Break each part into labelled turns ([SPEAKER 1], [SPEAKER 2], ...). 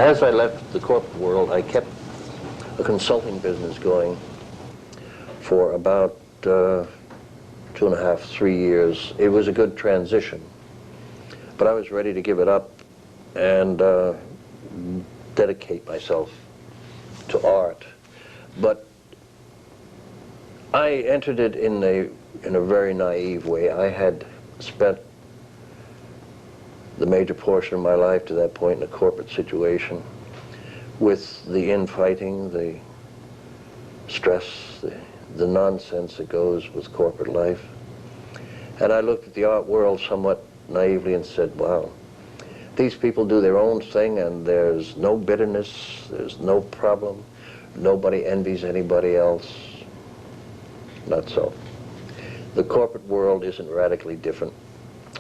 [SPEAKER 1] As I left the corporate world, I kept a consulting business going for about 2.5, 3 years. It was a good transition, but I was ready to give it up and dedicate myself to art. But I entered it in a very naive way. I had spent the major portion of my life to that point in a corporate situation with the infighting, the stress, the nonsense that goes with corporate life. And I looked at the art world somewhat naively and said, wow, these people do their own thing and there's no bitterness, there's no problem, nobody envies anybody else. Not so. The corporate world isn't radically different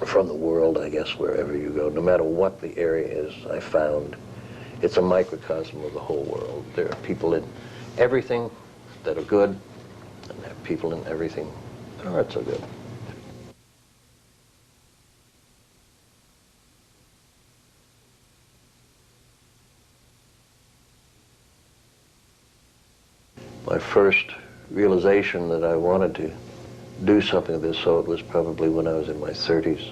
[SPEAKER 1] from the world, I guess, wherever you go. No matter what the area is, I found it's a microcosm of the whole world. There are people in everything that are good, and there are people in everything that aren't so good. My first realization that I wanted to do something of this sort was probably when I was in my 30s,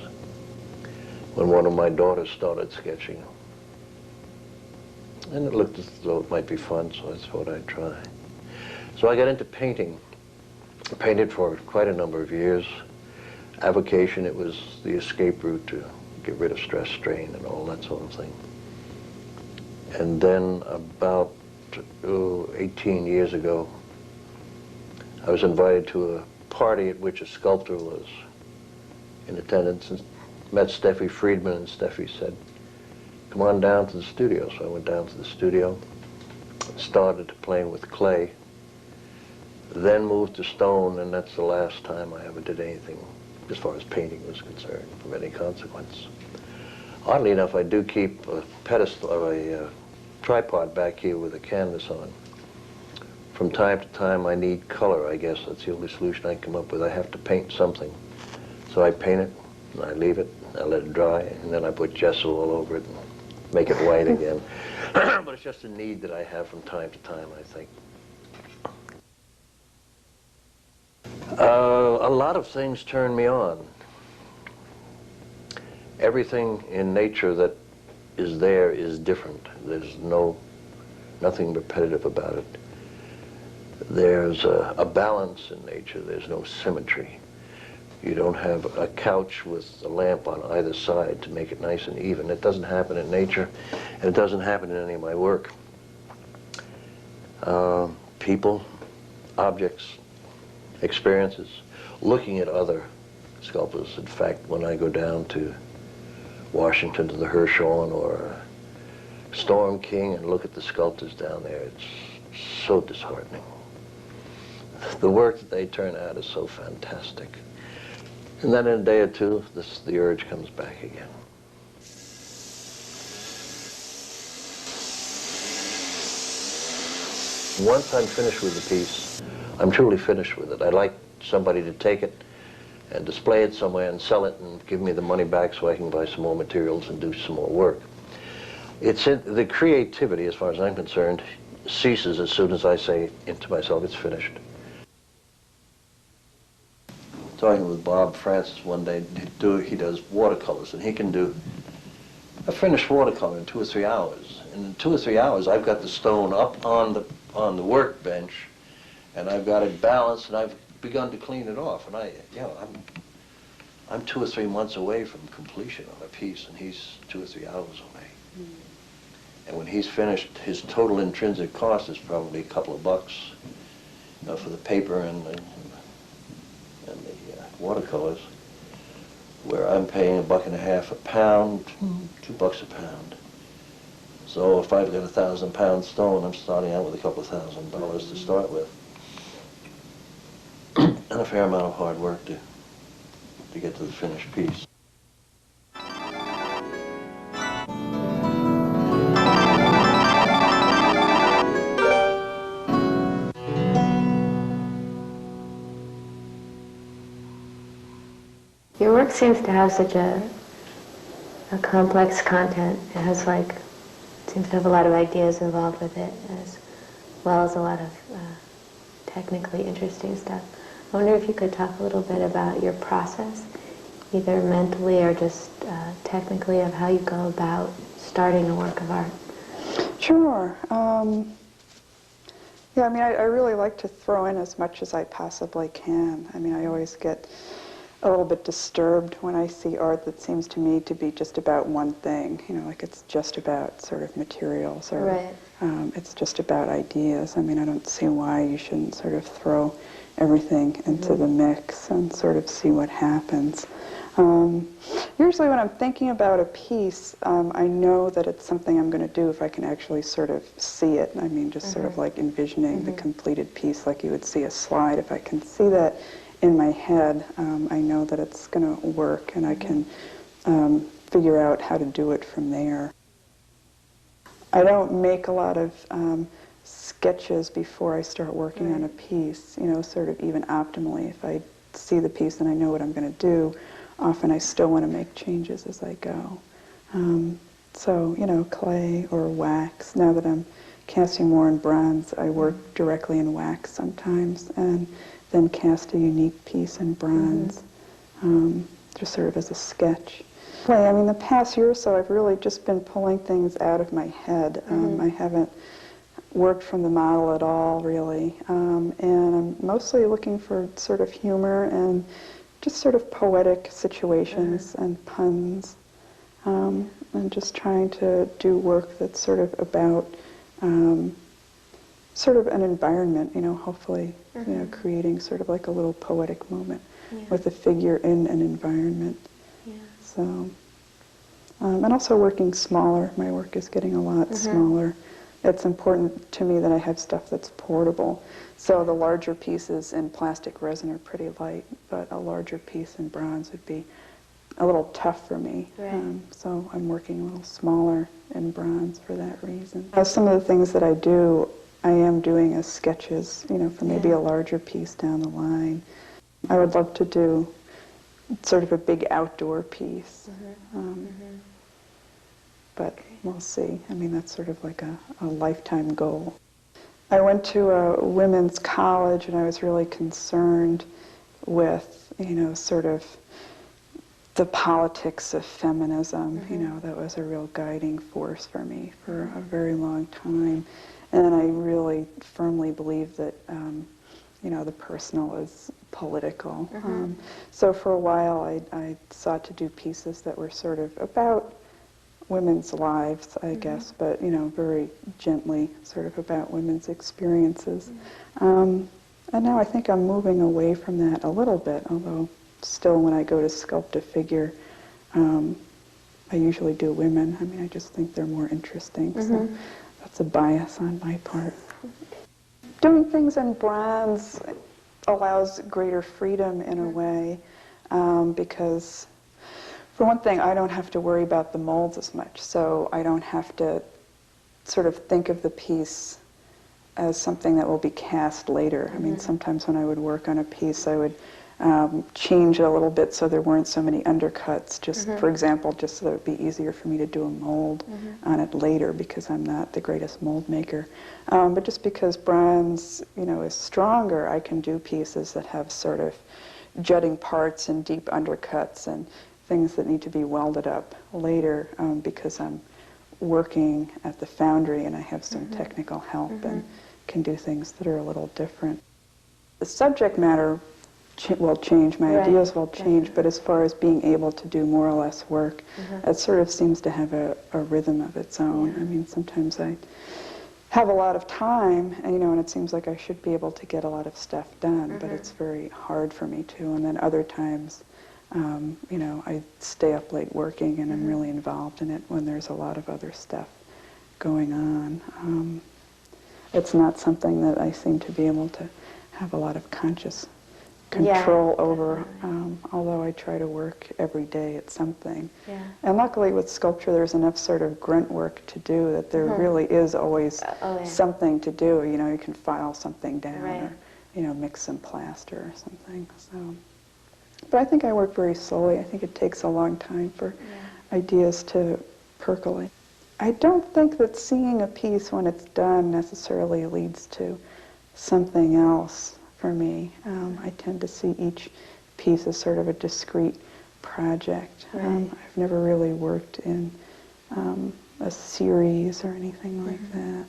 [SPEAKER 1] when one of my daughters started sketching. And it looked as though it might be fun, so I thought I'd try. So I got into painting. I painted for quite a number of years. Avocation, it was the escape route to get rid of stress, strain, and all that sort of thing. And then about 18 years ago, I was invited to a party at which a sculptor was in attendance, and met Steffi Friedman, and Steffi said, come on down to the studio. So I went down to the studio, started playing with clay, then moved to stone, and that's the last time I ever did anything as far as painting was concerned of any consequence. Oddly enough, I do keep a pedestal or a tripod back here with a canvas on. From time to time I need color, I guess. That's the only solution I come up with. I have to paint something. So I paint it, and I leave it, I let it dry, and then I put gesso all over it and make it white again. But it's just a need that I have from time to time, I think. A lot of things turn me on. Everything in nature that is there is different. There's nothing repetitive about it. There's a balance in nature. There's no symmetry. You don't have a couch with a lamp on either side to make it nice and even. It doesn't happen in nature, and it doesn't happen in any of my work. People, objects, experiences, looking at other sculptors. In fact, when I go down to Washington to the Hirshhorn or Storm King and look at the sculptors down there, it's so disheartening. The work that they turn out is so fantastic. And then in a day or two, the urge comes back again. Once I'm finished with the piece, I'm truly finished with it. I'd like somebody to take it and display it somewhere and sell it and give me the money back so I can buy some more materials and do some more work. The creativity, as far as I'm concerned, ceases as soon as I say to myself, it's finished. Talking with Bob Francis one day, he does watercolors, and he can do a finished watercolor in 2 or 3 hours. And in 2 or 3 hours, I've got the stone up on the workbench, and I've got it balanced, and I've begun to clean it off. And I'm 2 or 3 months away from completion on a piece, and he's 2 or 3 hours away. Mm. And when he's finished, his total intrinsic cost is probably a couple of bucks, for the paper and the watercolors, where I'm paying $1.50 a pound, $2 a pound. So if I've got a 1,000-pound stone, I'm starting out with a couple of $1,000 to start with, and a fair amount of hard work to get to the finished piece.
[SPEAKER 2] Your work seems to have such a complex content. It has like seems to have a lot of ideas involved with it, as well as a lot of technically interesting stuff. I wonder if you could talk a little bit about your process, either mentally or just technically, of how you go about starting a work of art.
[SPEAKER 3] Sure. Yeah, I mean, I really like to throw in as much as I possibly can. I mean, I always get a little bit disturbed when I see art that seems to me to be just about one thing, you know, like it's just about sort of materials, or
[SPEAKER 2] Right.
[SPEAKER 3] It's just about ideas. I mean, I don't see why you shouldn't sort of throw everything into the mix and sort of see what happens. Usually when I'm thinking about a piece, I know that it's something I'm going to do if I can actually sort of see it. I mean, just sort of like envisioning the completed piece like you would see a slide. If I can see that in my head, I know that it's going to work, and I can figure out how to do it from there. I don't make a lot of sketches before I start working on a piece, you know, sort of even optimally. If I see the piece and I know what I'm going to do, often I still want to make changes as I go. So, you know, clay or wax. Now that I'm casting more in bronze, I work directly in wax sometimes, and then cast a unique piece in bronze, just sort of as a sketch. I mean, the past year or so, I've really just been pulling things out of my head. I haven't worked from the model at all, really, and I'm mostly looking for sort of humor and just sort of poetic situations and puns, and just trying to do work that's sort of about sort of an environment, you know, hopefully, you know, creating sort of like a little poetic moment with a figure in an environment. So, and also working smaller. My work is getting a lot smaller. It's important to me that I have stuff that's portable. So the larger pieces in plastic resin are pretty light, but a larger piece in bronze would be a little tough for me. So I'm working a little smaller in bronze for that reason. Some of the things that I do, I am doing as sketches, you know, for maybe a larger piece down the line. I would love to do sort of a big outdoor piece. But we'll see. I mean, that's sort of like a lifetime goal. I went to a women's college, and I was really concerned with, you know, sort of the politics of feminism. You know, that was a real guiding force for me for a very long time. And I really firmly believe that, you know, the personal is political. So for a while, I sought to do pieces that were sort of about women's lives, I guess, but, you know, very gently, sort of about women's experiences. And now I think I'm moving away from that a little bit, although still when I go to sculpt a figure, I usually do women. I mean, I just think they're more interesting, so that's a bias on my part. Doing things in bronze allows greater freedom in a way, because for one thing, I don't have to worry about the molds as much, so I don't have to sort of think of the piece as something that will be cast later. I mean, sometimes when I would work on a piece, I would change it a little bit so there weren't so many undercuts, just for example, just so that it would be easier for me to do a mold on it later, because I'm not the greatest mold maker. But just because bronze, you know, is stronger, I can do pieces that have sort of jutting parts and deep undercuts and things that need to be welded up later, because I'm working at the foundry and I have some technical help and can do things that are a little different. The subject matter will change, my ideas will change, but as far as being able to do more or less work, it sort of seems to have a rhythm of its own. I mean, sometimes I have a lot of time, and, you know, and it seems like I should be able to get a lot of stuff done, but it's very hard for me to. And then other times, you know, I stay up late working and I'm really involved in it when there's a lot of other stuff going on. It's not something that I seem to be able to have a lot of conscious control over, although I try to work every day at something. And luckily with sculpture there's enough sort of grunt work to do that there really is always something to do. You know, you can file something down or, you know, mix some plaster or something. So. But I think I work very slowly. I think it takes a long time for ideas to percolate. I don't think that seeing a piece when it's done necessarily leads to something else for me. I tend to see each piece as sort of a discrete project.
[SPEAKER 2] Right.
[SPEAKER 3] I've never really worked in a series or anything like that.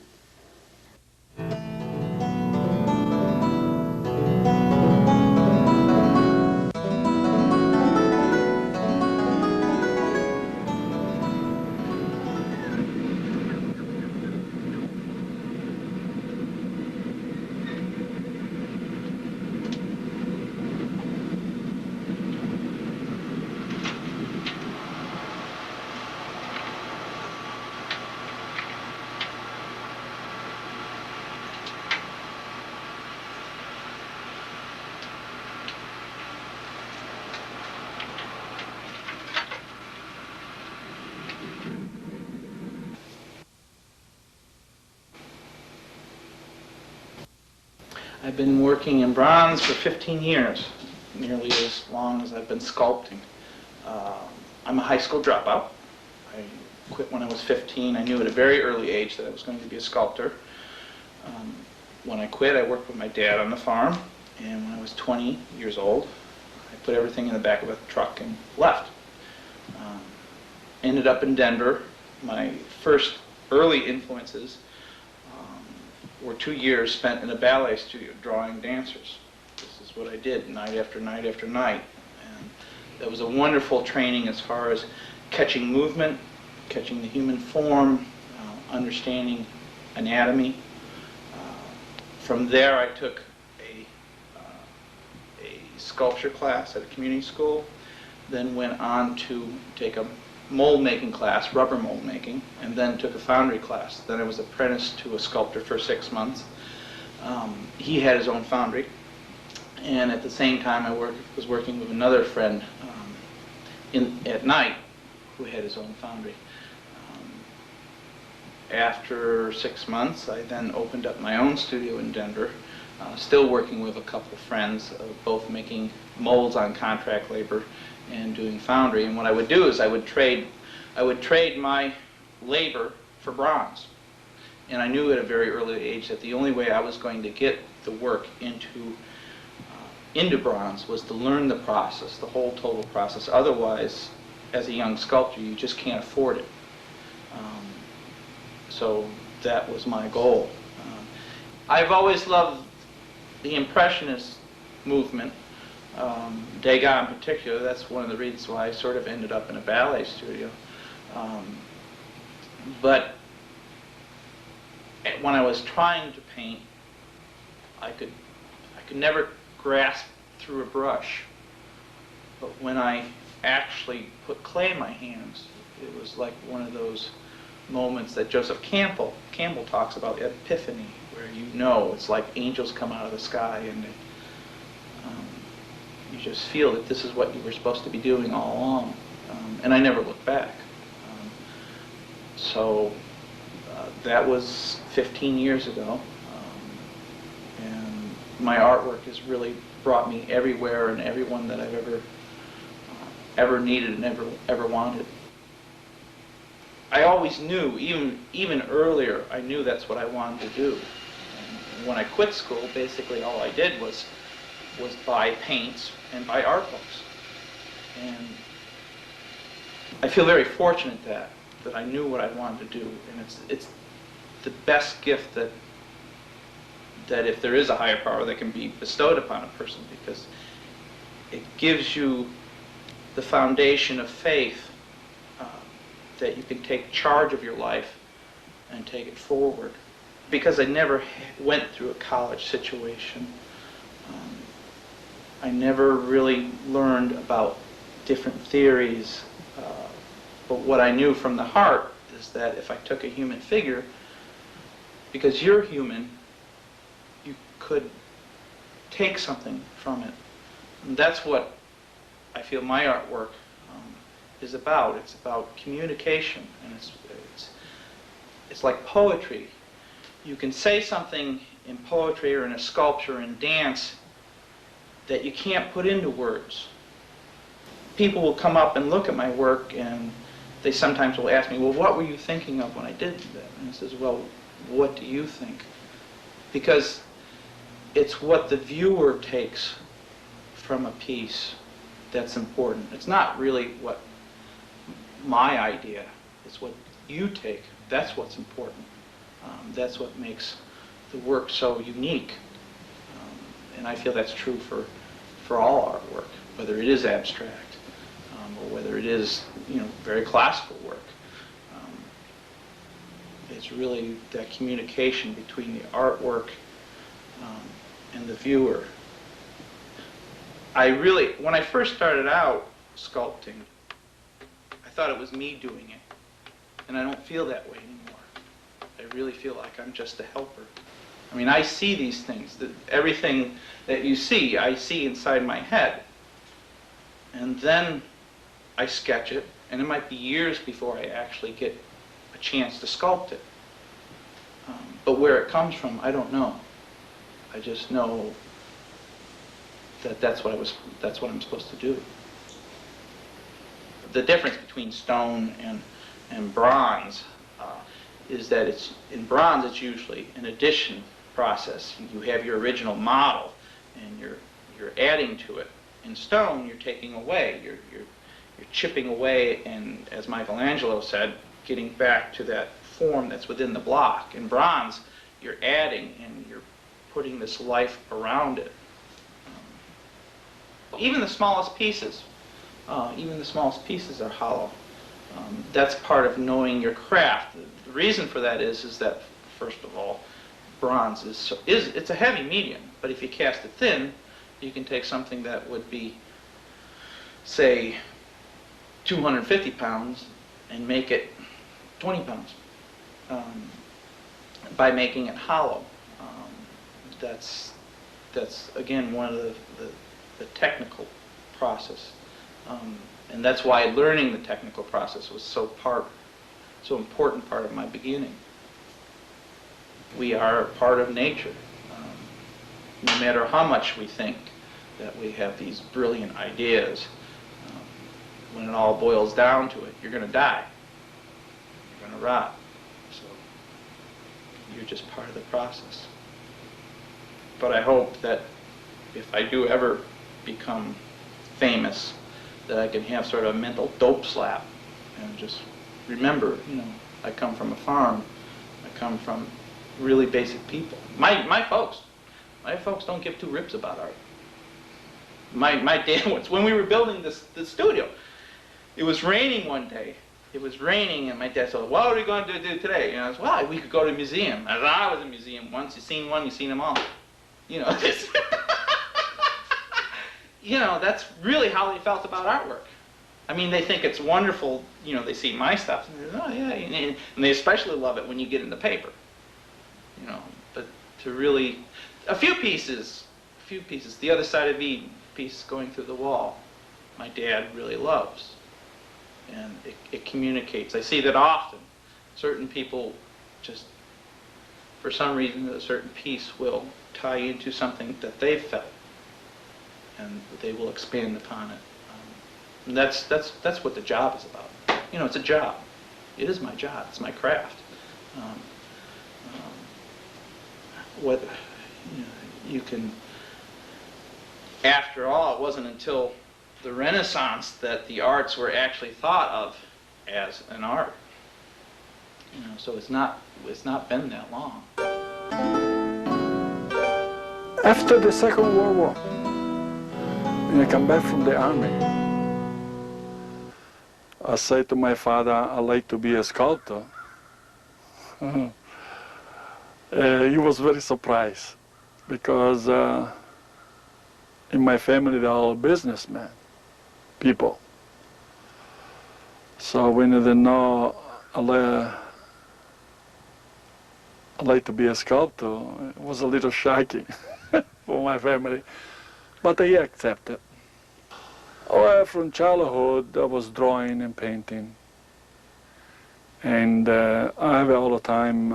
[SPEAKER 4] I've been working in bronze for 15 years, nearly as long as I've been sculpting. I'm a high school dropout. I quit when I was 15. I knew at a very early age that I was going to be a sculptor. When I quit, I worked with my dad on the farm, and when I was 20 years old, I put everything in the back of a truck and left. Ended up in Denver. My first early influences were 2 years spent in a ballet studio drawing dancers. This is what I did night after night after night. And that was a wonderful training as far as catching movement, catching the human form, understanding anatomy. From there I took a sculpture class at a community school, then went on to take a mold making class, rubber mold making, and then took a foundry class. Then I was apprenticed to a sculptor for 6 months. He had his own foundry, and at the same time I was working with another friend at night who had his own foundry. After 6 months, I then opened up my own studio in Denver, still working with a couple of friends, both making molds on contract labor and doing foundry. And what I would do is I would trade my labor for bronze. And I knew at a very early age that the only way I was going to get the work into bronze was to learn the process, the whole total process. Otherwise, as a young sculptor, you just can't afford it. So that was my goal. I've always loved the Impressionist movement. Degas in particular. That's one of the reasons why I sort of ended up in a ballet studio. But when I was trying to paint, I could never grasp through a brush. But when I actually put clay in my hands, it was like one of those moments that Joseph Campbell talks about, the epiphany, where you know it's like angels come out of the sky and you just feel that this is what you were supposed to be doing all along. And I never looked back. So that was 15 years ago. And my artwork has really brought me everywhere and everyone that I've ever needed and ever wanted. I always knew, even earlier, I knew that's what I wanted to do. And when I quit school, basically all I did was buy paints and buy art books. And I feel very fortunate that I knew what I wanted to do. And it's the best gift that if there is a higher power that can be bestowed upon a person, because it gives you the foundation of faith that you can take charge of your life and take it forward. Because I never went through a college situation, I never really learned about different theories, but what I knew from the heart is that if I took a human figure, because you're human, you could take something from it. And that's what I feel my artwork is about. It's about communication, and it's like poetry. You can say something in poetry or in a sculpture and dance that you can't put into words. People will come up and look at my work and they sometimes will ask me, well, what were you thinking of when I did that? And I says, well, what do you think? Because it's what the viewer takes from a piece that's important. It's not really what my idea, it's what you take. That's what's important. That's what makes the work so unique. And I feel that's true for all artwork, whether it is abstract or whether it is, very classical work. It's really that communication between the artwork and the viewer. When I first started out sculpting, I thought it was me doing it, and I don't feel that way anymore. I really feel like I'm just a helper. I mean, I see these things. Everything that you see, I see inside my head. And then I sketch it, and it might be years before I actually get a chance to sculpt it. But where it comes from, I don't know. I just know that that's what I'm supposed to do. The difference between stone and bronze is that in bronze it's usually an addition process. You have your original model and you're adding to it. In stone you're taking away, you're chipping away, and as Michelangelo said, getting back to that form that's within the block. In bronze you're adding and you're putting this life around it. Even the smallest pieces are hollow. That's part of knowing your craft. The reason for that is that, first of all, bronze it's a heavy medium, but if you cast it thin, you can take something that would be, say, 250 pounds and make it 20 pounds by making it hollow. That's again one of the technical process, and that's why learning the technical process was so important part of my beginning. We are a part of nature. No matter how much we think that we have these brilliant ideas, when it all boils down to it, you're going to die. You're going to rot. So you're just part of the process. But I hope that if I do ever become famous, that I can have sort of a mental dope slap and just remember, I come from a farm. I come from really basic people. My folks don't give two rips about art. My dad, when we were building the studio, it was raining one day. It was raining, and my dad said, what are we going to do today? And I said, well, we could go to a museum. I was in a museum once. You've seen one, you've seen them all. That's really how they felt about artwork. I mean, they think it's wonderful, they see my stuff, and they're, oh yeah, and they especially love it when you get in the paper. But to really, a few pieces, the other side of Eden, piece going through the wall, my dad really loves. And it communicates. I see that often. Certain people just, for some reason, a certain piece will tie into something that they've felt, and they will expand upon it. And that's what the job is about. It's a job. It is my job. It's my craft. You can. After all, it wasn't until the Renaissance that the arts were actually thought of as an art. So it's not been that long.
[SPEAKER 5] After the Second World War, when I come back from the army, I said to my father, I'd like to be a sculptor. He was very surprised because in my family they're all businessmen, people. So when they know I'd like to be a sculptor, it was a little shocking for my family, but they accepted. Well, from childhood I was drawing and painting, and I have all the time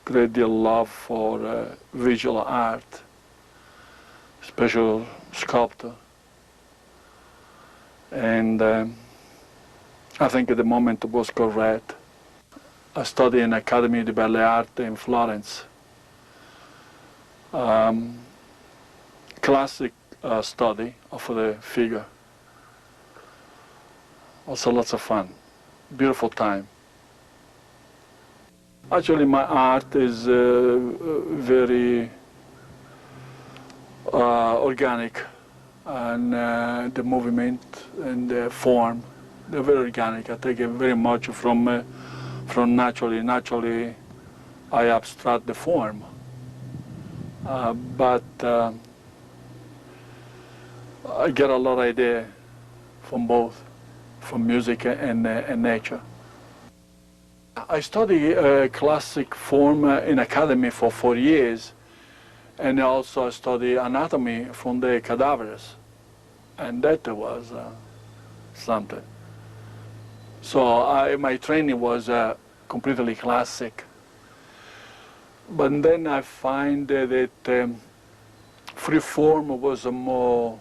[SPEAKER 5] great deal of love for visual art, especially sculptor. And I think at the moment was correct. I studied in Academy di Belle Arti in Florence. Classic study of the figure. Also lots of fun, beautiful time. Actually, my art is very organic, and the movement and the form, they're very organic. I take it very much from naturally. Naturally, I abstract the form, but I get a lot of idea from both, from music and nature. I studied classic form in academy for 4 years, and also I studied anatomy from the cadavers, and that was something. So my training was completely classic. But then I find that free form was more,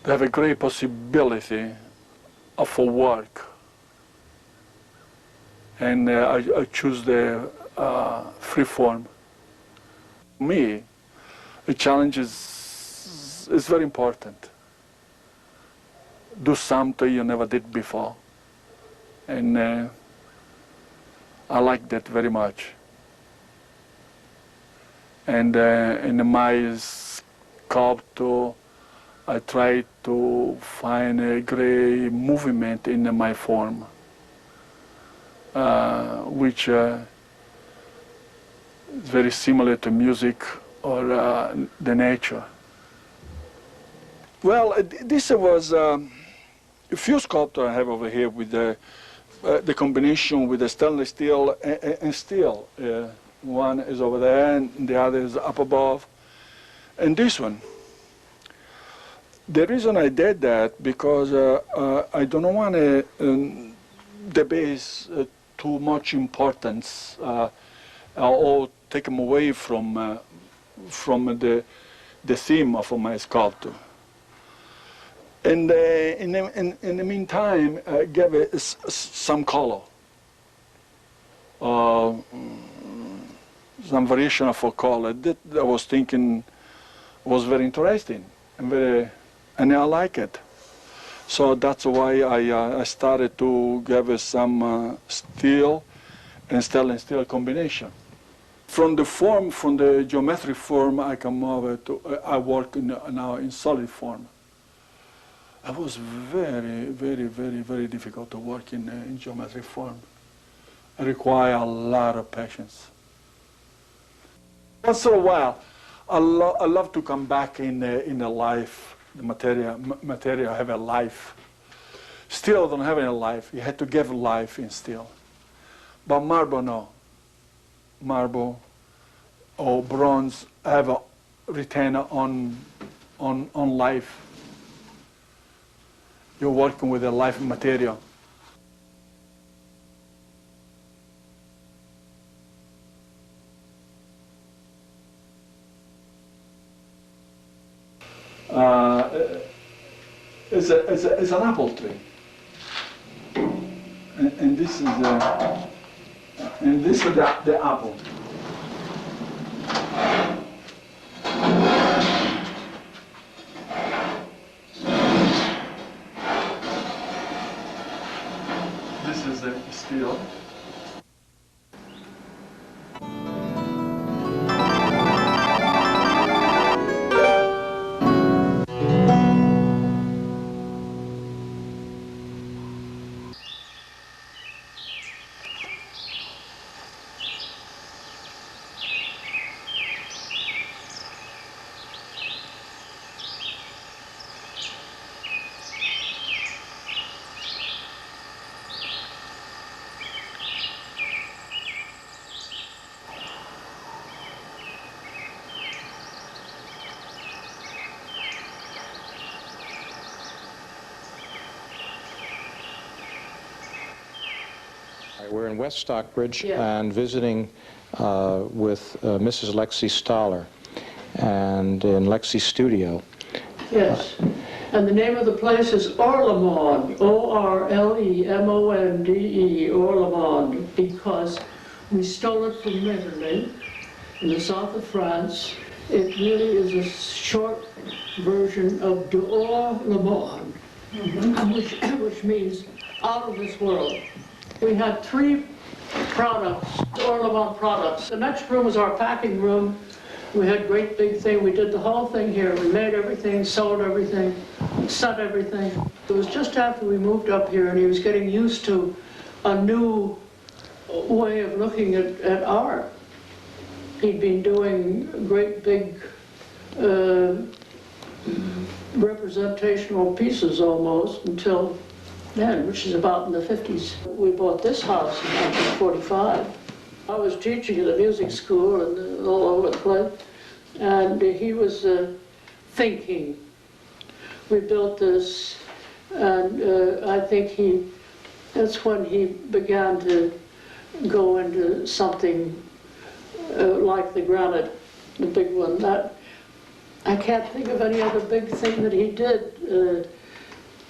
[SPEAKER 5] have a great possibility of a work. And I choose the free form. For me, the challenge is very important. Do something you never did before. And I like that very much. And in my sculpture, I try to find a great movement in my form, which is very similar to music or the nature. Well, this was a few sculptures I have over here with the combination with the stainless steel and steel. One is over there and the other is up above. And this one. The reason I did that because I don't want to debase too much importance or take them away from the theme of my sculpture. And in the meantime, give it some color, some variation of a color that I was thinking was very interesting and I like it. So that's why I started to give some steel and stainless steel combination. From the form, from the geometric form, I come over to I work now in solid form. It was very difficult to work in geometric form. It requires a lot of patience. Once in a while, I love to come back in the life. The material have a life. Steel don't have any life. You had to give life in steel. But marble, no. Marble or bronze have a retainer on life. You're working with a life material. It's an apple tree, and this is the apple. This is the steel.
[SPEAKER 6] We're in West Stockbridge and visiting with Mrs. Lexi Stoller and in Lexi's studio.
[SPEAKER 1] Yes.
[SPEAKER 7] And the name of the place is Orlemonde, O-R-L-E-M-O-N-D-E, Orlemonde, because we stole it from Mézeray in the south of France. It really is a short version of dehors le monde, which means out of this world. We had 3 products, dehors le monde products. The next room was our packing room. We had a great big thing. We did the whole thing here. We made everything, sold everything, set everything. It was just after we moved up here and he was getting used to a new way of looking at art. He'd been doing great big representational pieces almost until then, which is about in the 50s. We bought this house in 1945. I was teaching at the music school and all over the place, and he was thinking. We built this, and I think that's when he began to go into something like the granite, the big one. I can't think of any other big thing that he did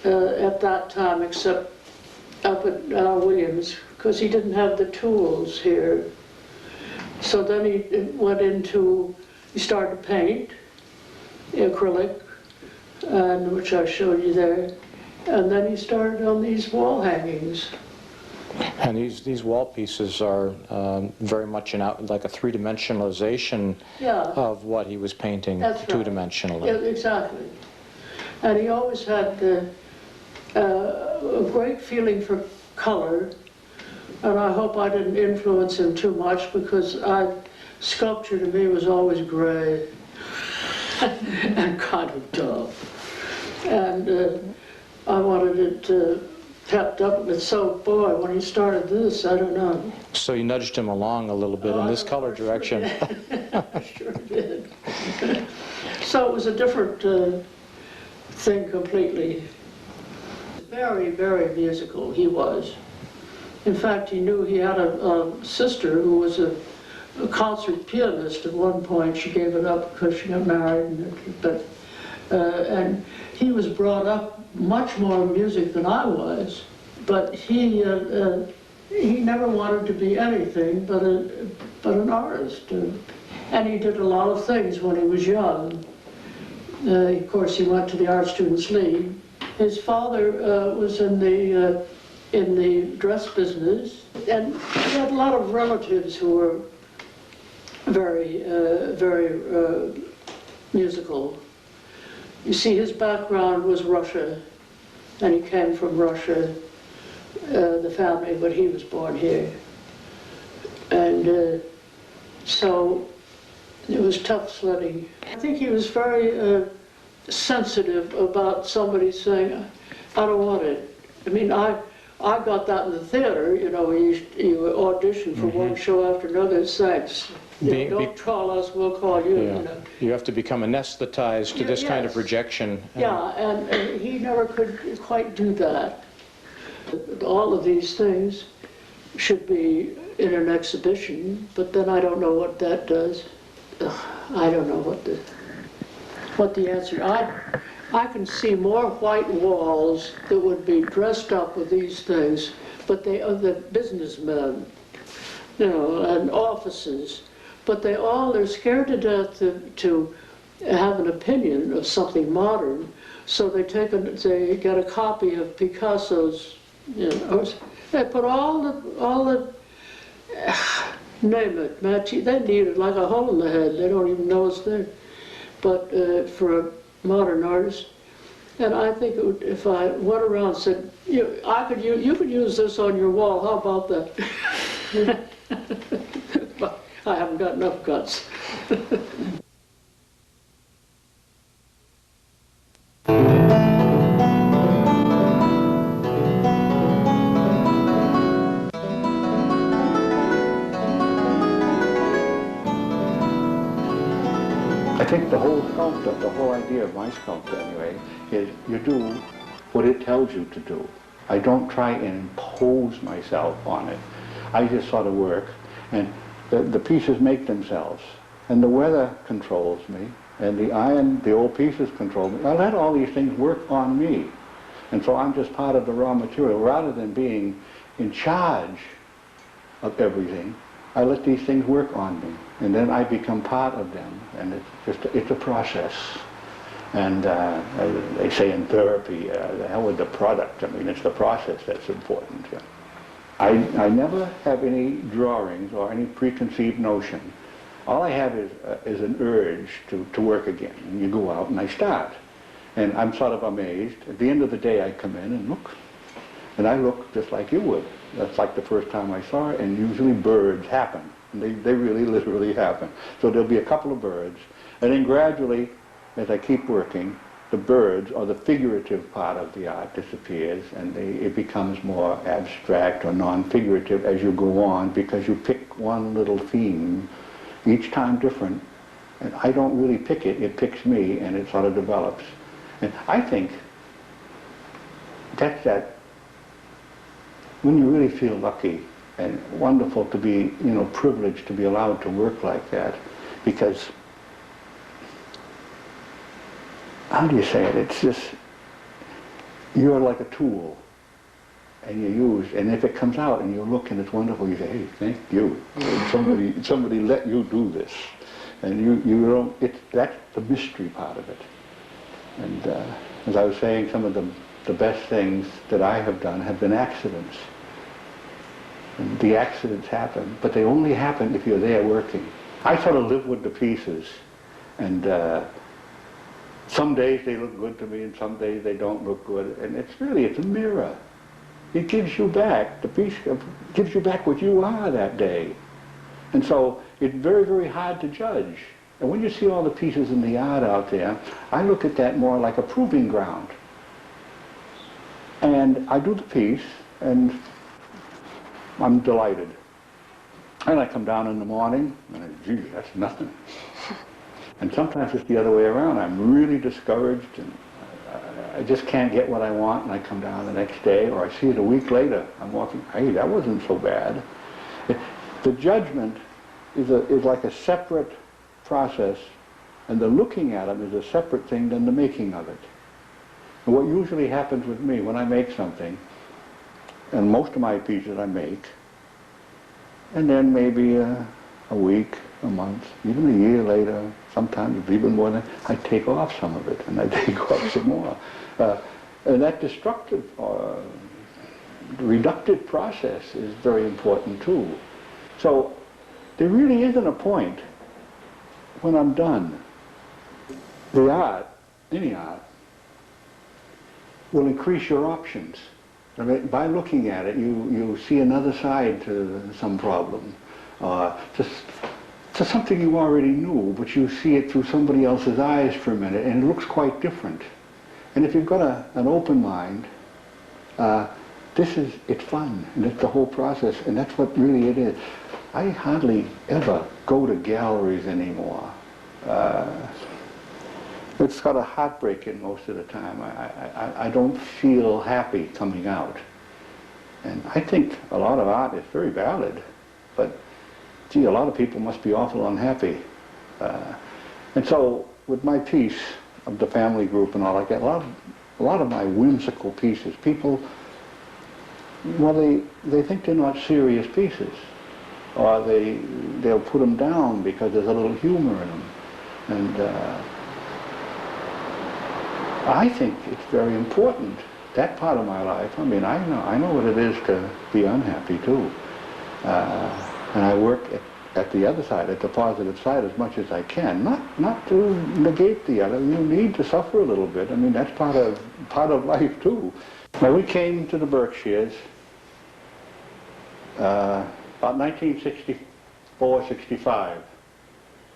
[SPEAKER 7] at that time except up at Williams, because he didn't have the tools here. So then he went into, he started to paint, acrylic, and which I showed you there. And then he started on these wall hangings.
[SPEAKER 6] And these wall pieces are very much like a three-dimensionalization of what he was painting two-dimensionally.
[SPEAKER 7] Yeah, exactly. And he always had a great feeling for color, and I hope I didn't influence him too much, because sculpture to me was always gray and kind of dull. And I wanted it pepped up, and so, boy, when he started this, I don't know.
[SPEAKER 6] So you nudged him along a little bit in this color direction.
[SPEAKER 7] I sure did. So it was a different thing completely. Very, very musical, he was. In fact, he knew he had a sister who was a concert pianist at one point. She gave it up because she got married, and he was brought up much more music than I was, but he never wanted to be anything but an artist, and he did a lot of things when he was young. Of course, he went to the Art Students League. His father was in the dress business, and he had a lot of relatives who were very, very musical. You see, his background was Russia, and he came from Russia, the family, but he was born here. And so it was tough sledding. I think he was very sensitive about somebody saying, I don't want it. I mean, I got that in the theater, you know, you audition for one show after another, thanks. Don't call us, we'll call you.
[SPEAKER 6] Yeah.
[SPEAKER 7] You know.
[SPEAKER 6] You have to become anesthetized to this kind of rejection.
[SPEAKER 7] Yeah, and he never could quite do that. All of these things should be in an exhibition, but then I don't know what that does. I don't know what the answer. I can see more white walls that would be dressed up with these things, but they are the businessmen, you know, and offices. But they're scared to death to have an opinion of something modern, so they get a copy of Picasso's, you know, they put all the name it, Matty, they need it like a hole in the head, they don't even know it's there. But for a modern artist, and I think it would, if I went around and said, you could use this on your wall, how about that? But I haven't got enough guts.
[SPEAKER 8] I think the whole sculptor, the whole idea of my sculpture anyway, is you do what it tells you to do. I don't try and impose myself on it. I just sort of work, and the pieces make themselves. And the weather controls me, and the iron, the old pieces control me. I let all these things work on me. And so I'm just part of the raw material. Rather than being in charge of everything, I let these things work on me. And then I become part of them. And it's a process. And they say in therapy, the hell with the product. I mean, it's the process that's important. Yeah. I never have any drawings or any preconceived notion. All I have is an urge to work again. And you go out and I start. And I'm sort of amazed. At the end of the day, I come in and look. And I look just like you would. That's like the first time I saw it. And usually birds happen. And they really literally happen. So there'll be a couple of birds. And then gradually, as I keep working, the birds or the figurative part of the art disappears, and it becomes more abstract or non-figurative as you go on, because you pick one little theme, each time different, and I don't really pick it, it picks me, and it sort of develops. And I think that's that when you really feel lucky and wonderful to be, privileged to be allowed to work like that, because how do you say it? It's just, you're like a tool, and you use, and if it comes out and you look and it's wonderful, you say, hey, thank you. Somebody let you do this. And you don't, that's the mystery part of it. And as I was saying, some of the best things that I have done have been accidents. And the accidents happen, but they only happen if you're there working. I sort of live with the pieces, and some days they look good to me, and some days they don't look good. And it's a mirror. It gives you back, the piece gives you back what you are that day. And so it's very, very hard to judge. And when you see all the pieces in the art out there, I look at that more like a proving ground. And I do the piece, and I'm delighted. And I come down in the morning, and gee, that's nothing. And sometimes it's the other way around. I'm really discouraged, and I just can't get what I want, and I come down the next day, or I see it a week later. I'm walking, hey, that wasn't so bad. The judgment is like a separate process, and the looking at them is a separate thing than the making of it. And what usually happens with me when I make something, and most of my pieces I make, and then maybe a week, a month, even a year later, sometimes even more than, I take off some of it, and I take off some more. And that destructive, reductive process is very important too. So there really isn't a point when I'm done. The art, any art, will increase your options. I mean, by looking at it, you see another side to some problem. To something you already knew, but you see it through somebody else's eyes for a minute, and it looks quite different. And if you've got an open mind, it's fun, and it's the whole process, and that's what really it is. I hardly ever go to galleries anymore. It's got a heartbreak in most of the time. I don't feel happy coming out. And I think a lot of art is very valid, but gee, a lot of people must be awful unhappy. And so with my piece of the family group and all like that, a lot of my whimsical pieces, people, well, they think they're not serious pieces, or they'll put them down because there's a little humor in them. And I think it's very important, that part of my life. I mean, I know what it is to be unhappy too. And I work at the other side, at the positive side, as much as I can. Not to negate the other. You need to suffer a little bit. I mean, that's part of life too. Now, we came to the Berkshires about 1964, 65.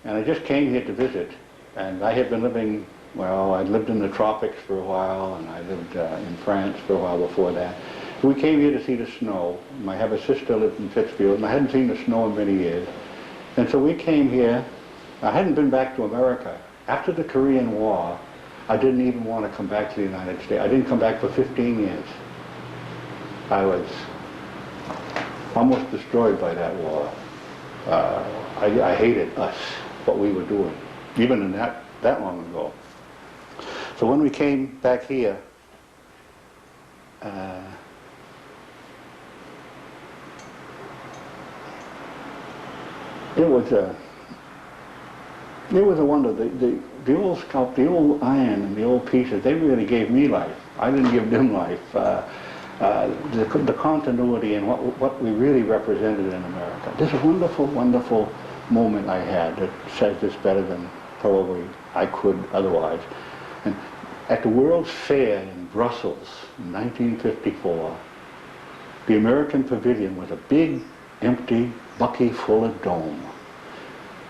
[SPEAKER 8] And I just came here to visit. And I had been living, well, I'd lived in the tropics for a while, and I lived in France for a while before that. We came here to see the snow. I have a sister lived in Pittsfield, and I hadn't seen the snow in many years. And so we came here. I hadn't been back to America. After the Korean War, I didn't even want to come back to the United States. I didn't come back for 15 years. I was almost destroyed by that war. I hated us, what we were doing. Even in that that long ago. So when we came back here, it was a wonder. The old sculpt, the old iron and the old pieces, they really gave me life. I didn't give them life. The continuity and what we really represented in America. This wonderful, wonderful moment I had that says this better than probably I could otherwise. And at the World's Fair in Brussels in 1954, the American Pavilion was a big, empty, bucket full of dome.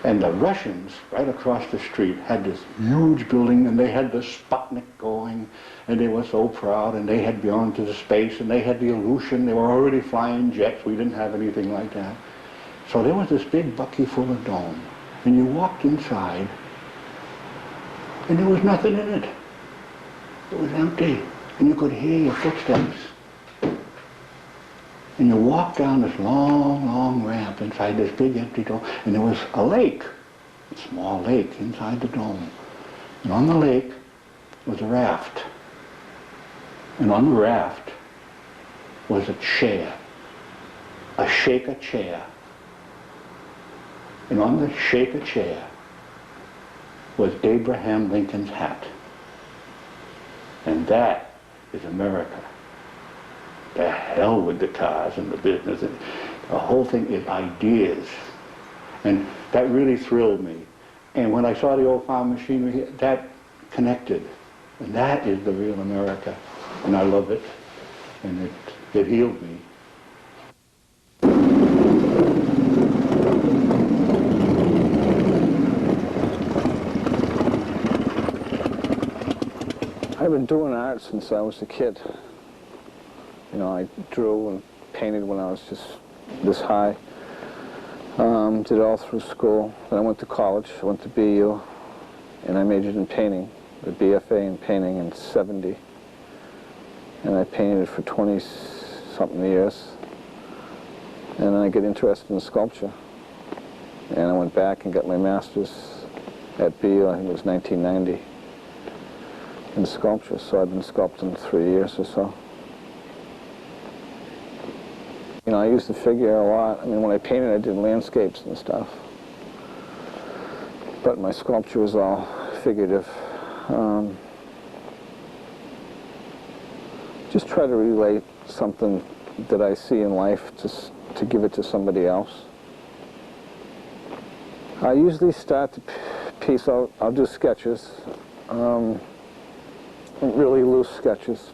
[SPEAKER 8] And the Russians, right across the street, had this huge building, and they had the Sputnik going, and they were so proud, and they had gone to the space, and they had the Aleutian. They were already flying jets. We didn't have anything like that. So there was this big bucket full of dome, and you walked inside, and there was nothing in it. It was empty, and you could hear your footsteps. And you walked down this long, long ramp inside this big empty dome, and there was a lake, a small lake inside the dome. And on the lake was a raft. And on the raft was a chair, a shaker chair. And on the shaker chair was Abraham Lincoln's hat. And that is America. The hell with the cars and the business. The whole thing is ideas. And that really thrilled me. And when I saw the old farm machinery, that connected. And that is the real America. And I love it. And it healed me.
[SPEAKER 9] I've been doing art since I was a kid. You know, I drew and painted when I was just this high. Did it all through school. Then I went to college. I went to BU, and I majored in painting, a BFA in painting in '70. And I painted for 20-something years. And then I got interested in sculpture. And I went back and got my master's at BU, I think it was 1990, in sculpture. So I've been sculpting 3 years or so. You know, I used the figure a lot. I mean, when I painted, I did landscapes and stuff. But my sculpture was all figurative. Just try to relate something that I see in life to give it to somebody else. I usually start the piece, I'll do sketches, really loose sketches.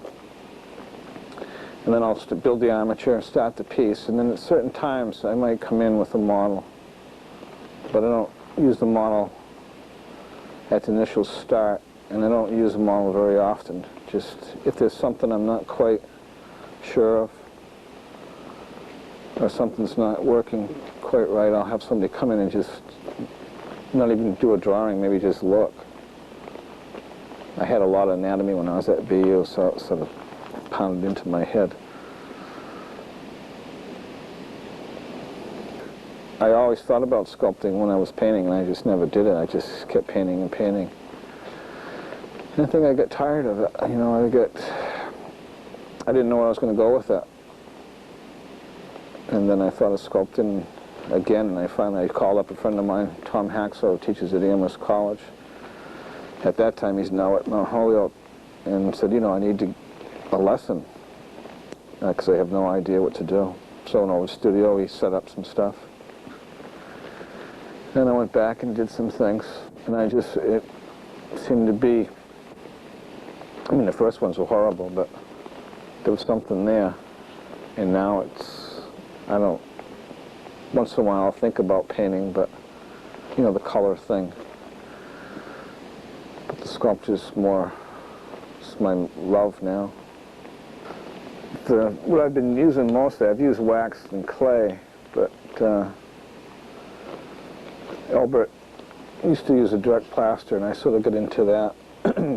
[SPEAKER 9] And then I'll build the armature, start the piece, and then at certain times I might come in with a model. But I don't use the model at the initial start, and I don't use the model very often. Just if there's something I'm not quite sure of, or something's not working quite right, I'll have somebody come in and just not even do a drawing, maybe just look. I had a lot of anatomy when I was at BU, so it sort of pounded into my head. I always thought about sculpting when I was painting, and I just never did it. I just kept painting and painting. And I think I got tired of it. You know, I didn't know where I was going to go with it. And then I thought of sculpting again, and I called up a friend of mine, Tom Haxo, who teaches at Amherst College. At that time, he's now at Mount Holyoke, and said, you know, I need a lesson, because I have no idea what to do. So in our studio, he set up some stuff. Then I went back and did some things, and it seemed to be, I mean, the first ones were horrible, but there was something there. And now once in a while I'll think about painting, but, you know, the color thing. But the sculpture's more, it's my love now. What I've been using mostly, I've used wax and clay, but Albert used to use a direct plaster, and I sort of got into that.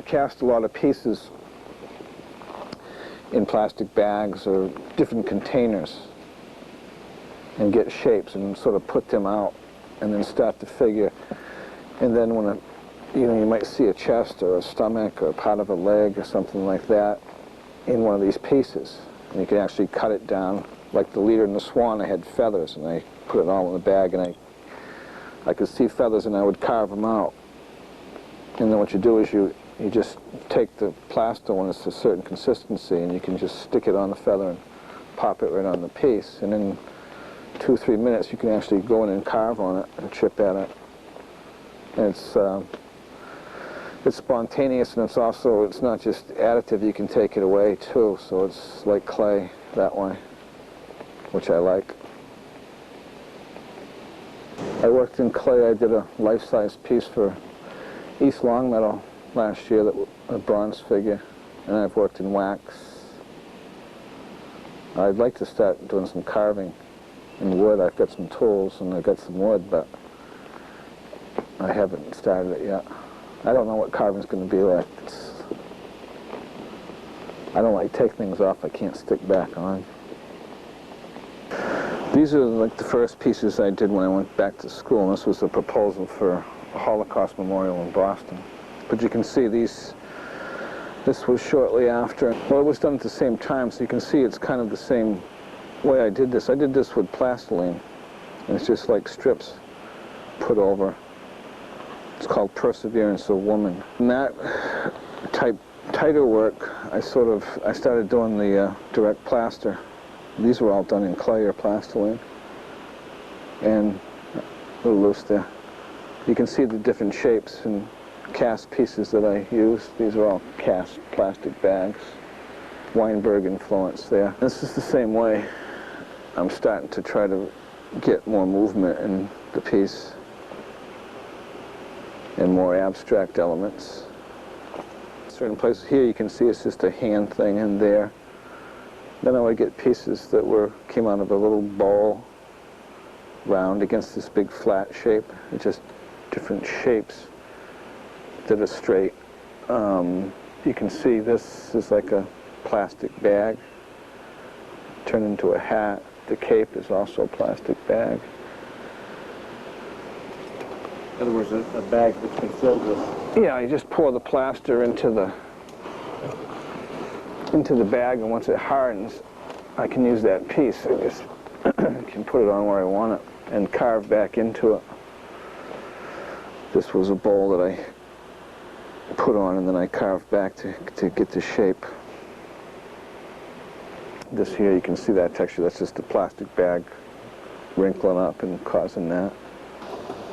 [SPEAKER 9] Cast a lot of pieces in plastic bags or different containers and get shapes and sort of put them out and then start to figure. And then when you know, you might see a chest or a stomach or part of a leg or something like that in one of these pieces. And you can actually cut it down. Like the leader in the swan, I had feathers, and I put it all in the bag, and I could see feathers, and I would carve them out. And then what you do is you just take the plaster when it's a certain consistency, and you can just stick it on the feather and pop it right on the piece. And in 2 or 3 minutes, you can actually go in and carve on it and chip at it. And it's spontaneous, and it's not just additive. You can take it away too, so it's like clay that way, which I like. I worked in clay. I did a life-size piece for East Longmeadow last year, a bronze figure, and I've worked in wax. I'd like to start doing some carving in wood. I've got some tools and I've got some wood, but I haven't started it yet. I don't know what carving's going to be like. I don't like to take things off I can't stick back on. These are like the first pieces I did when I went back to school, and this was a proposal for a Holocaust memorial in Boston. But you can see this was shortly after. Well, it was done at the same time, so you can see it's kind of the same way I did this. I did this with plastiline, and it's just like strips put over. It's called Perseverance of Woman. And that tighter work, I started doing the direct plaster. These were all done in clay or plastiline, and a little loose there. You can see the different shapes and cast pieces that I used. These are all cast plastic bags. Weinberg influence there. This is the same way. I'm starting to try to get more movement in the piece and more abstract elements. Certain places here you can see it's just a hand thing in there. Then I would get pieces that came out of a little bowl, round against this big flat shape. It's just different shapes that are straight. You can see this is like a plastic bag turned into a hat. The cape is also a plastic bag.
[SPEAKER 8] In other words, a bag that's been filled with...
[SPEAKER 9] Yeah, you just pour the plaster into the bag, and once it hardens, I can use that piece. I just can put it on where I want it and carve back into it. This was a bowl that I put on, and then I carved back to get the shape. This here, you can see that texture. That's just a plastic bag wrinkling up and causing that.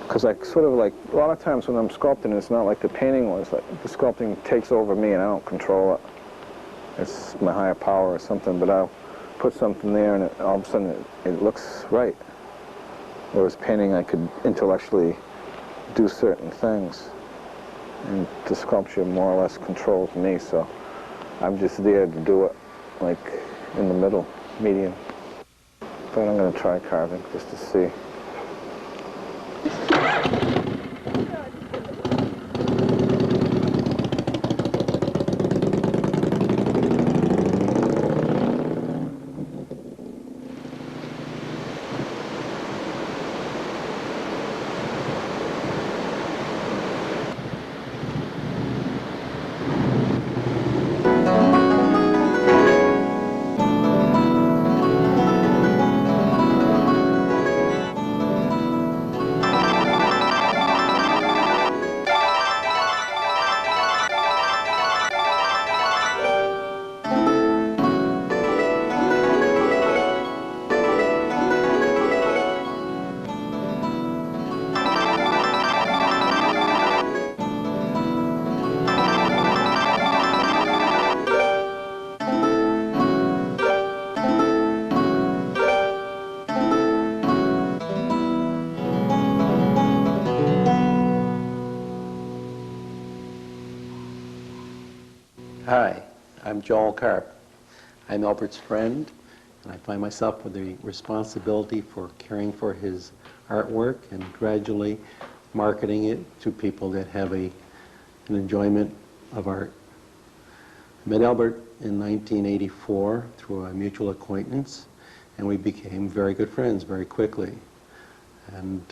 [SPEAKER 9] Because I sort of like, a lot of times when I'm sculpting, it's not like the painting was. Like the sculpting takes over me and I don't control it. It's my higher power or something, but I'll put something there and all of a sudden it looks right. Whereas painting, I could intellectually do certain things. And the sculpture more or less controls me, so I'm just there to do it, like in the middle, medium. But I'm going to try carving just to see.
[SPEAKER 10] Hi, I'm Joel Karp. I'm Albert's friend, and I find myself with the responsibility for caring for his artwork and gradually marketing it to people that have an enjoyment of art. I met Albert in 1984 through a mutual acquaintance, and we became very good friends very quickly. And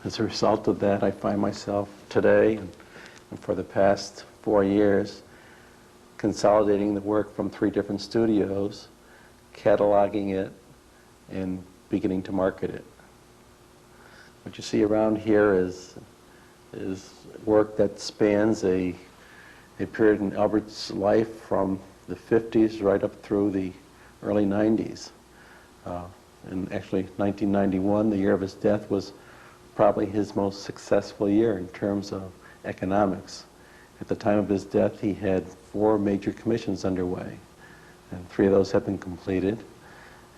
[SPEAKER 10] as a result of that, I find myself today and for the past 4 years, consolidating the work from 3 different studios, cataloging it, and beginning to market it. What you see around here is work that spans a period in Albert's life from the 50s right up through the early 90s. And actually 1991, the year of his death, was probably his most successful year in terms of economics. At the time of his death, he had 4 major commissions underway, and 3 of those have been completed.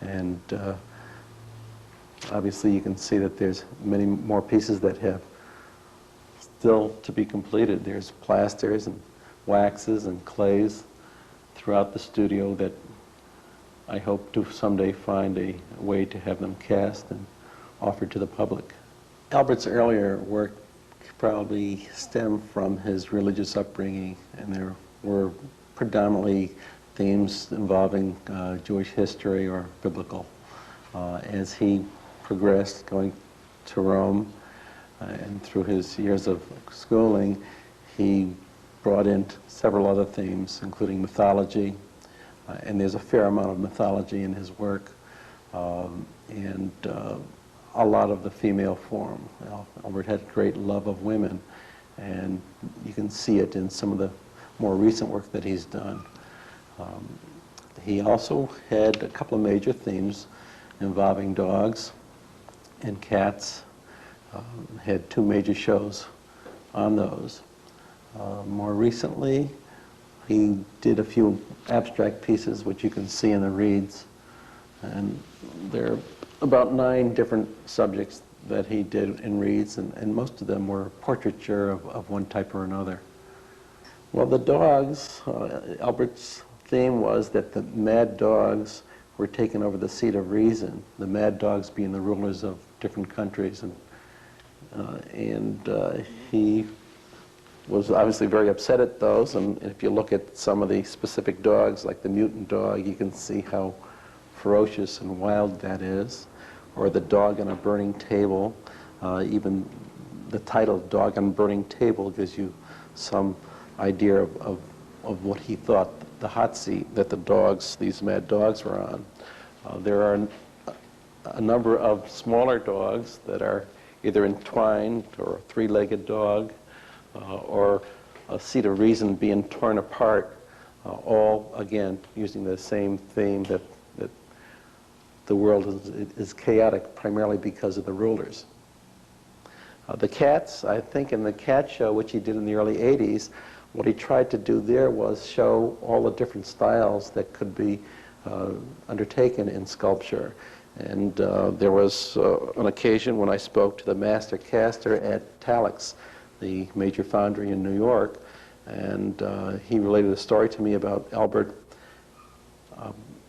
[SPEAKER 10] And obviously you can see that there's many more pieces that have still to be completed. There's plasters and waxes and clays throughout the studio that I hope to someday find a way to have them cast and offered to the public. Albert's earlier work probably stemmed from his religious upbringing, and there were predominantly themes involving Jewish history or biblical. As he progressed, going to Rome, and through his years of schooling, he brought in several other themes, including mythology, and there's a fair amount of mythology in his work, and a lot of the female form. Albert had a great love of women, and you can see it in some of the more recent work that he's done. He also had a couple of major themes involving dogs and cats. Had 2 major shows on those. More recently, he did a few abstract pieces, which you can see in the reeds, and there are about 9 different subjects that he did in reeds, and most of them were portraiture of one type or another. Well, the dogs, Albert's theme was that the mad dogs were taking over the seat of reason, the mad dogs being the rulers of different countries, and he was obviously very upset at those, and if you look at some of the specific dogs, like the mutant dog, you can see how ferocious and wild that is, or the dog on a burning table. Even the title, Dog on a Burning Table, gives you some idea of what he thought the hot seat that the dogs, these mad dogs, were on. There are a number of smaller dogs that are either entwined, or a 3-legged dog, or a seat of reason being torn apart, all, again, using the same theme that the world is chaotic primarily because of the rulers. The cats, I think in the cat show, which he did in the early 80s, what he tried to do there was show all the different styles that could be undertaken in sculpture. And there was an occasion when I spoke to the master caster at Talix, the major foundry in New York, and he related a story to me about Albert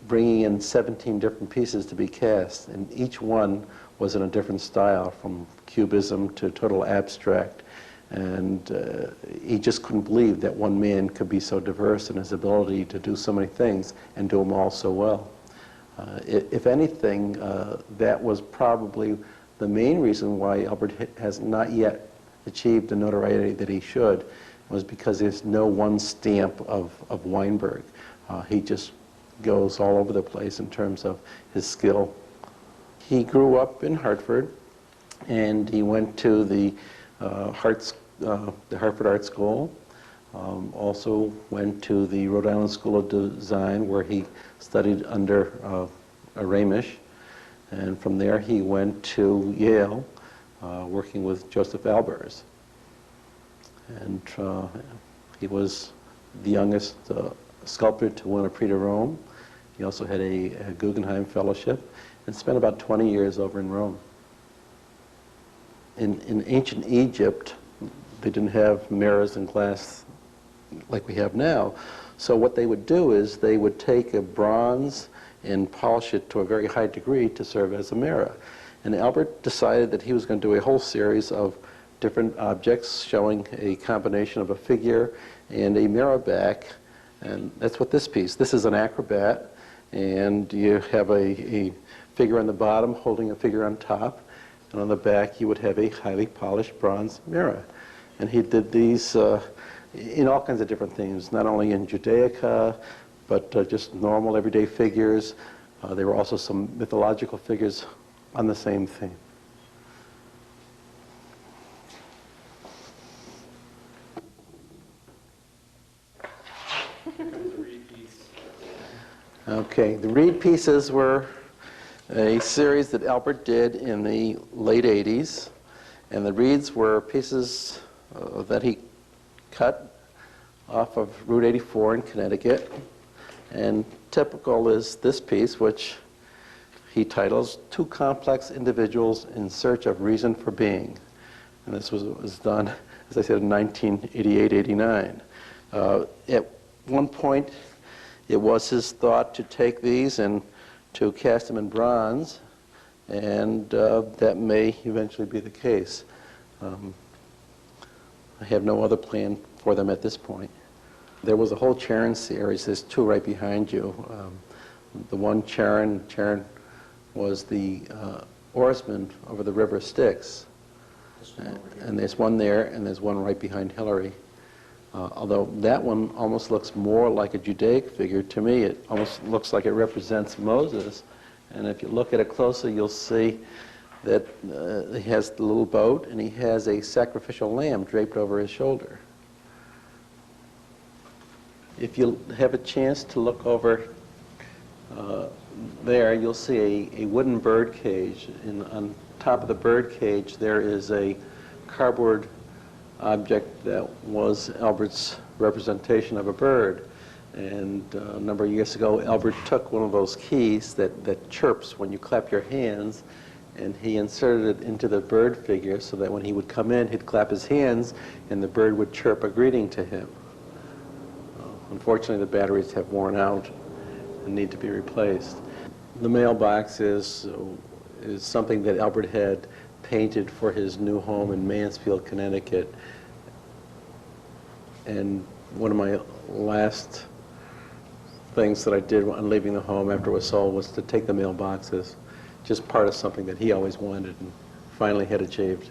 [SPEAKER 10] bringing in 17 different pieces to be cast, and each one was in a different style, from cubism to total abstract. And he just couldn't believe that one man could be so diverse in his ability to do so many things and do them all so well. If anything, that was probably the main reason why Albert has not yet achieved the notoriety that he should, was because there's no one stamp of Weinberg. He just goes all over the place in terms of his skill. He grew up in Hartford, and he went to the Hartford Art School. Also went to the Rhode Island School of Design, where he studied under Ramish, and from there he went to Yale, working with Joseph Albers. And he was the youngest sculptor to win a Prix de Rome. He also had a Guggenheim Fellowship, and spent about 20 years over in Rome. In ancient Egypt, they didn't have mirrors and glass like we have now. So what they would do is they would take a bronze and polish it to a very high degree to serve as a mirror. And Albert decided that he was going to do a whole series of different objects showing a combination of a figure and a mirror back. And that's what this piece, this is an acrobat, and you have a figure on the bottom holding a figure on top, and on the back you would have a highly polished bronze mirror. And he did these in all kinds of different themes, not only in Judaica, but just normal everyday figures. There were also some mythological figures on the same theme. Okay, the reed pieces were a series that Albert did in the late 80s, and the reeds were pieces that he cut off of Route 84 in Connecticut. And typical is this piece, which he titles Two Complex Individuals in Search of Reason for Being. And this was done, as I said, in 1988-89. At one point, it was his thought to take these and to cast them in bronze, and that may eventually be the case. I have no other plan for them at this point. There was a whole Charon series. There's two right behind you. The one Charon was the oarsman over the River Styx. And there's one there, and there's one right behind Hillary. Although that one almost looks more like a Judaic figure. To me, it almost looks like it represents Moses. And if you look at it closer, you'll see that he has the little boat, and he has a sacrificial lamb draped over his shoulder. If you have a chance to look over there, you'll see a wooden bird cage. On top of the bird cage, there is a cardboard object that was Albert's representation of a bird. And a number of years ago, Albert took one of those keys that chirps when you clap your hands, and he inserted it into the bird figure so that when he would come in, he'd clap his hands, and the bird would chirp a greeting to him. Unfortunately, the batteries have worn out and need to be replaced. The mailbox is something that Albert had painted for his new home in Mansfield, Connecticut. And one of my last things that I did on leaving the home after it was sold was to take the mailboxes, just part of something that he always wanted and finally had achieved.